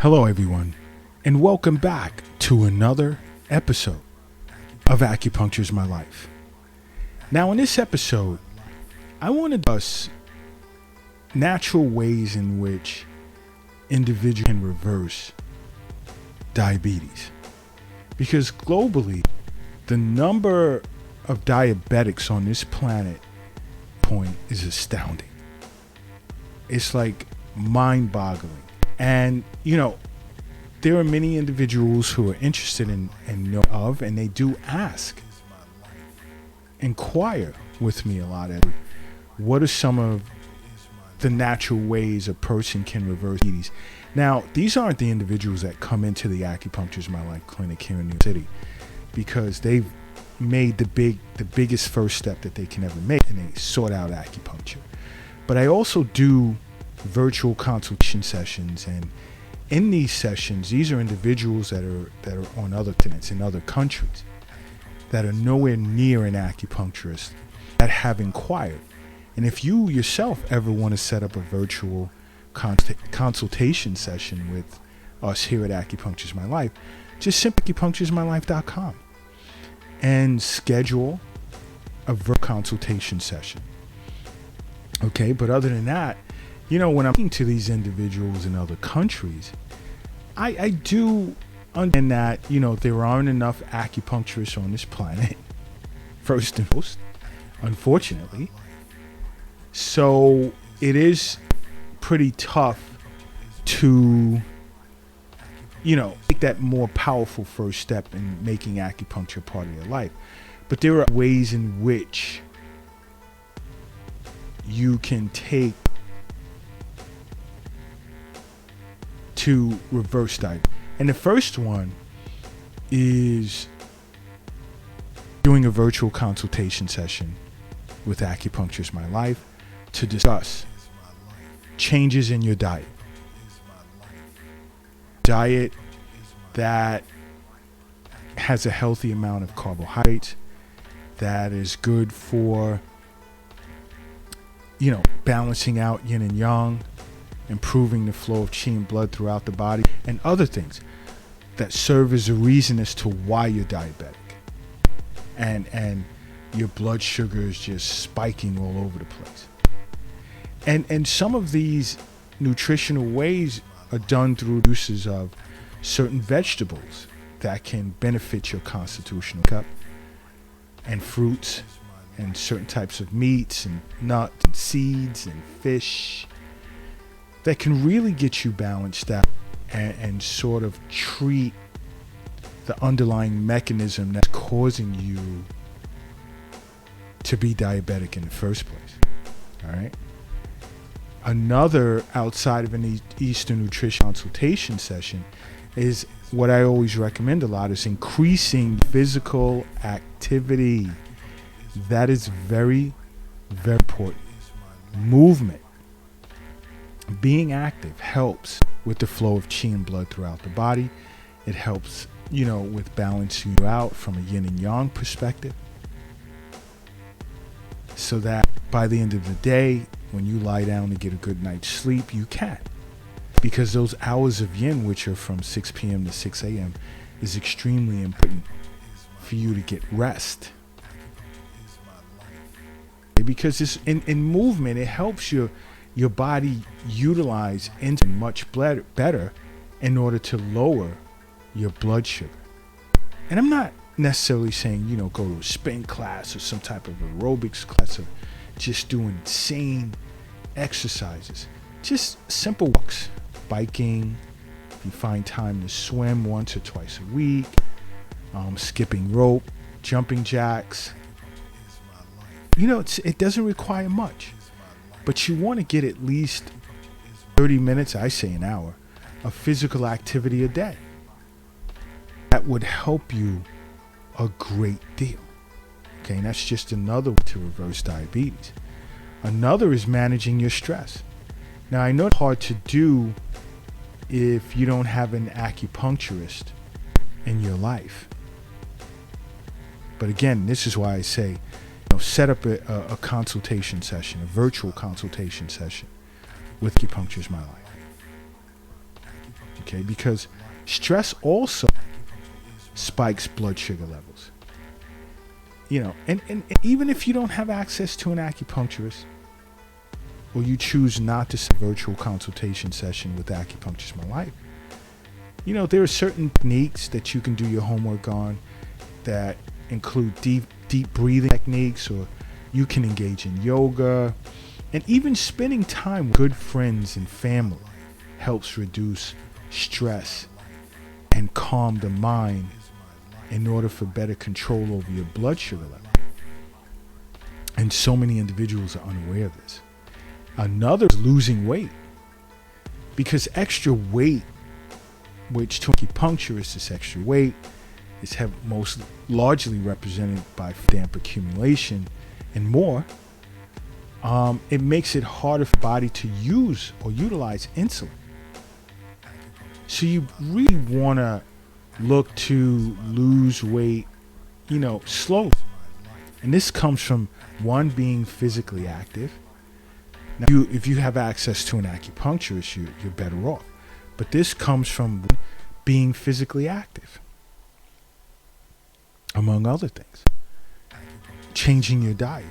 Hello, everyone, and welcome back to another episode of Acupuncture is My Life. Now, in this episode, I want to discuss natural ways in which individuals can reverse diabetes. Because globally, the number of diabetics on this planet is astounding. It's like mind-boggling. And, there are many individuals who are interested in know of, and they do inquire with me a lot. What are some of the natural ways a person can reverse diabetes? Now, these aren't the individuals that come into the Acupuncture is My Life clinic here in New York City, because they've made the biggest first step that they can ever make, and they sought out acupuncture. But I also do virtual consultation sessions, and in these sessions, these are individuals that are on other continents in other countries that are nowhere near an acupuncturist that have inquired. And if you yourself ever want to set up a virtual consultation session with us here at Acupuncture is My Life, just simply acupunctureismylife.com and schedule a virtual consultation session. Okay, but other than that, when I'm talking to these individuals in other countries, I do understand that, there aren't enough acupuncturists on this planet, first and foremost, unfortunately. So it is pretty tough to, take that more powerful first step in making acupuncture part of your life. But there are ways in which you can take to reverse diabetes. And the first one is doing a virtual consultation session with Acupuncture is My Life to discuss changes in your diet. Diet that has a healthy amount of carbohydrates, that is good for, balancing out yin and yang, improving the flow of qi and blood throughout the body, and other things that serve as a reason as to why you're diabetic. And your blood sugar is just spiking all over the place. And some of these nutritional ways are done through uses of certain vegetables that can benefit your constitutional makeup, and fruits, and certain types of meats and nuts and seeds and fish that can really get you balanced out and sort of treat the underlying mechanism that's causing you to be diabetic in the first place. All right. Another, outside of an Eastern nutrition consultation session, is what I always recommend a lot, is increasing physical activity. That is very, very important. Movement. Being active helps with the flow of qi and blood throughout the body. It helps, with balancing you out from a yin and yang perspective, so that by the end of the day, when you lie down to get a good night's sleep, you can. Because those hours of yin, which are from 6 p.m. to 6 a.m., is extremely important for you to get rest. Because it's in movement, it helps your body utilize insulin much better in order to lower your blood sugar. And I'm not necessarily saying, go to a spin class or some type of aerobics class, or just doing insane exercises. Just simple walks, biking, if you find time to swim once or twice a week, skipping rope, jumping jacks. It doesn't require much. But you want to get at least 30 minutes, I say an hour, of physical activity a day. That would help you a great deal. Okay, and that's just another way to reverse diabetes. Another is managing your stress. Now, I know it's hard to do if you don't have an acupuncturist in your life. But again, this is why I say, set up a consultation session, a virtual consultation session with Acupuncture is My Life. Okay, because stress also spikes blood sugar levels. And even if you don't have access to an acupuncturist, or you choose not to set a virtual consultation session with Acupuncturist My Life, there are certain techniques that you can do your homework on that include deep breathing techniques, or you can engage in yoga, and even spending time with good friends and family helps reduce stress and calm the mind in order for better control over your blood sugar level. And so many individuals are unaware of this. Another is losing weight, because extra weight, which to acupuncturists is extra weight, is most largely represented by damp accumulation and more. It makes it harder for the body to use or utilize insulin. So you really want to look to lose weight, slowly. And this comes from, one, being physically active. Now, if you have access to an acupuncturist, you're better off. But this comes from being physically active, among other things. Changing your diet,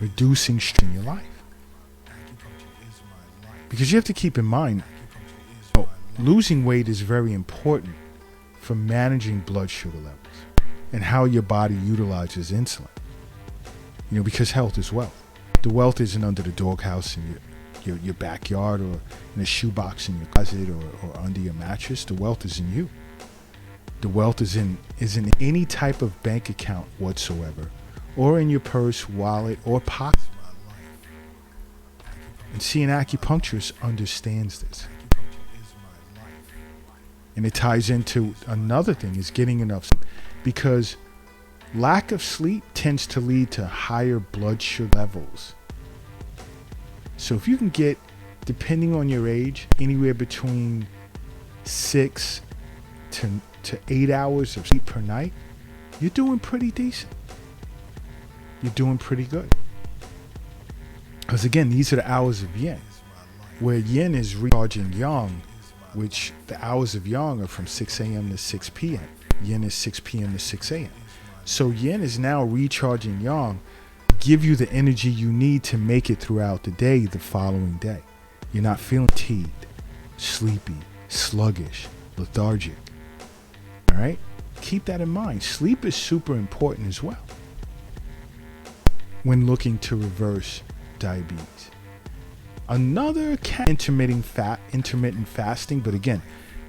reducing stress in your life. Because you have to keep in mind, losing weight is very important for managing blood sugar levels and how your body utilizes insulin. Because health is wealth. The wealth isn't under the doghouse in your backyard, or in a shoebox in your closet, or under your mattress. The wealth is in you. The wealth is in any type of bank account whatsoever, or in your purse, wallet, or pocket. And see, an acupuncturist understands this. And it ties into another thing, is getting enough sleep, because lack of sleep tends to lead to higher blood sugar levels. So if you can get, depending on your age, anywhere between 6 to 8 hours of sleep per night, you're doing pretty decent. You're doing pretty good. Because again, these are the hours of yin, where yin is recharging yang, which the hours of yang are from 6 a.m. to 6 p.m. Yin is 6 p.m. to 6 a.m. So yin is now recharging yang to give you the energy you need to make it throughout the day, the following day. You're not feeling fatigued, sleepy, sluggish, lethargic. All right? Keep that in mind. Sleep is super important as well when looking to reverse diabetes. Another intermittent fasting, but again,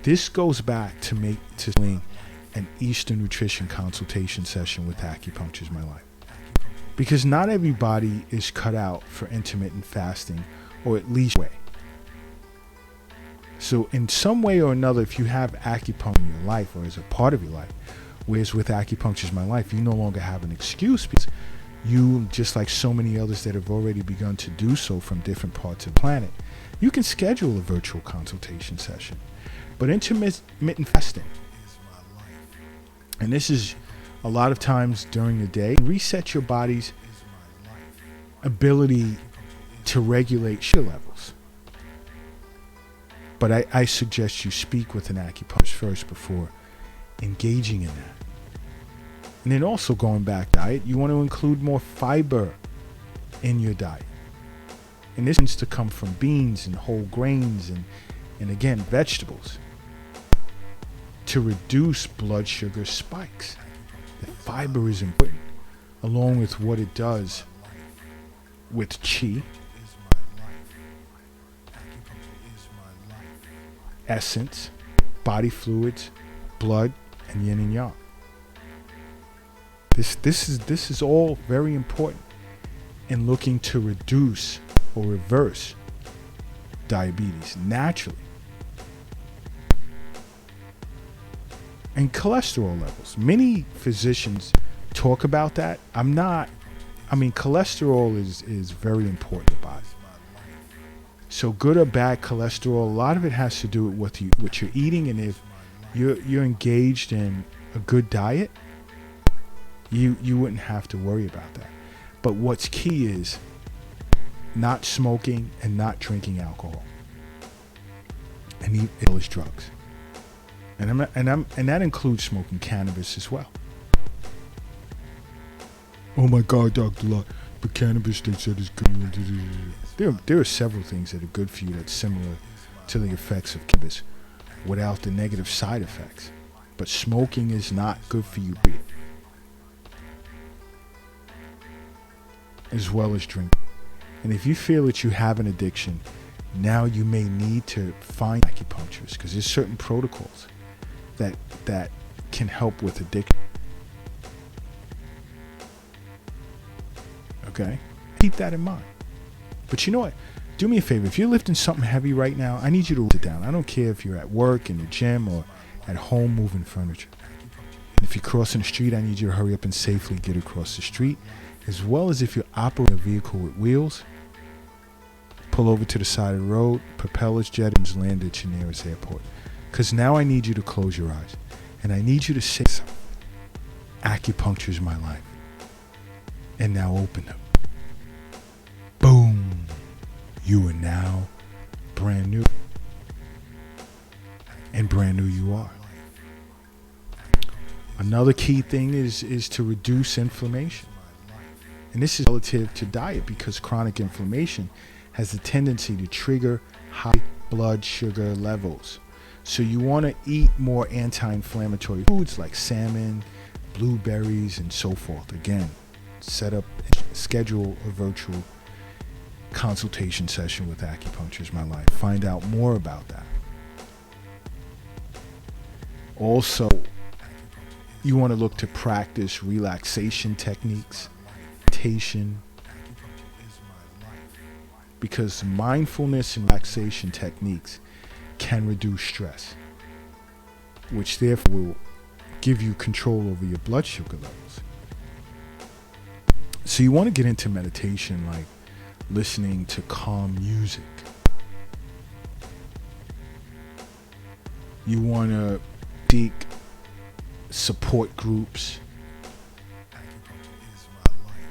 this goes back to an Eastern nutrition consultation session with Acupuncturist My Life. Because not everybody is cut out for intermittent fasting, or at least way. So in some way or another, if you have acupuncture in your life, or as a part of your life, whereas with Acupuncturist My Life, you no longer have an excuse, because you, just like so many others that have already begun to do so from different parts of the planet, you can schedule a virtual consultation session. But intermittent fasting, and this is a lot of times during the day, reset your body's ability to regulate sugar levels. But I suggest you speak with an acupuncturist first before engaging in that. And then also, going back to diet, you want to include more fiber in your diet. And this tends to come from beans and whole grains and again, vegetables, to reduce blood sugar spikes. The fiber is important, along with what it does with chi, essence, body fluids, blood, and yin and yang. This is all very important in looking to reduce or reverse diabetes naturally. And cholesterol levels. Many physicians talk about that. Cholesterol is very important in the body. So good or bad cholesterol, a lot of it has to do with what you're eating, and if you're engaged in a good diet, you wouldn't have to worry about that. But what's key is not smoking and not drinking alcohol. and eat as well as drugs. And that includes smoking cannabis as well. Oh my God, Dr. Locke, but cannabis, they said, is good. There are several things that are good for you that's similar to the effects of cannabis without the negative side effects. But smoking is not good for you, as well as drinking. And if you feel that you have an addiction, now you may need to find acupuncturists, because there's certain protocols that can help with addiction. Okay? Keep that in mind. But you know what? Do me a favor. If you're lifting something heavy right now, I need you to sit down. I don't care if you're at work, in the gym, or at home moving furniture. If you're crossing the street, I need you to hurry up and safely get across the street. As well as if you're operating a vehicle with wheels, pull over to the side of the road, propellers, jet engines, land at your nearest airport. Because now I need you to close your eyes. And I need you to say something. Acupuncture is my life. And now open them. Boom. You are now brand new. And brand new you are. Another key thing is to reduce inflammation. And this is relative to diet, because chronic inflammation has a tendency to trigger high blood sugar levels. So you want to eat more anti-inflammatory foods like salmon, blueberries, and so forth. Again, schedule a virtual consultation session with Acupuncture is My Life. Find out more about that. Also, you want to look to practice relaxation techniques, meditation, because mindfulness and relaxation techniques can reduce stress, which therefore will give you control over your blood sugar levels. So you want to get into meditation, like listening to calm music. You want to seek support groups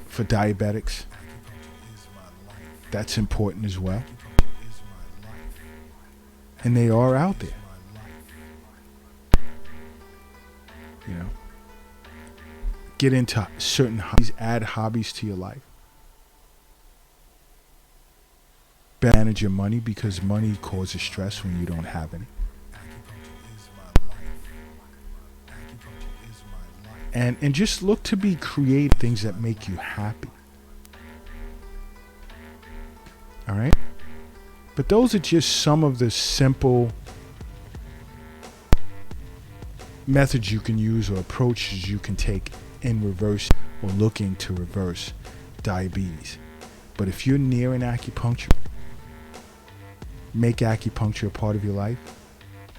for diabetics. That's important as well. And they are out there. You know, get into certain hobbies, add hobbies to your life. Manage your money, because money causes stress when you don't have any. And just look to be creative, things that make you happy. All right? But those are just some of the simple methods you can use or approaches you can take in reverse or looking to reverse diabetes. But if you're near an acupuncture, make acupuncture a part of your life.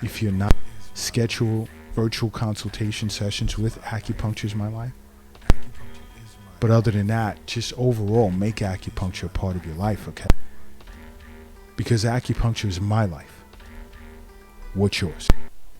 If you're not, schedule virtual consultation sessions with Acupuncture is My Life. But other than that, just overall make acupuncture a part of your life, okay? Because acupuncture is my life. What's yours?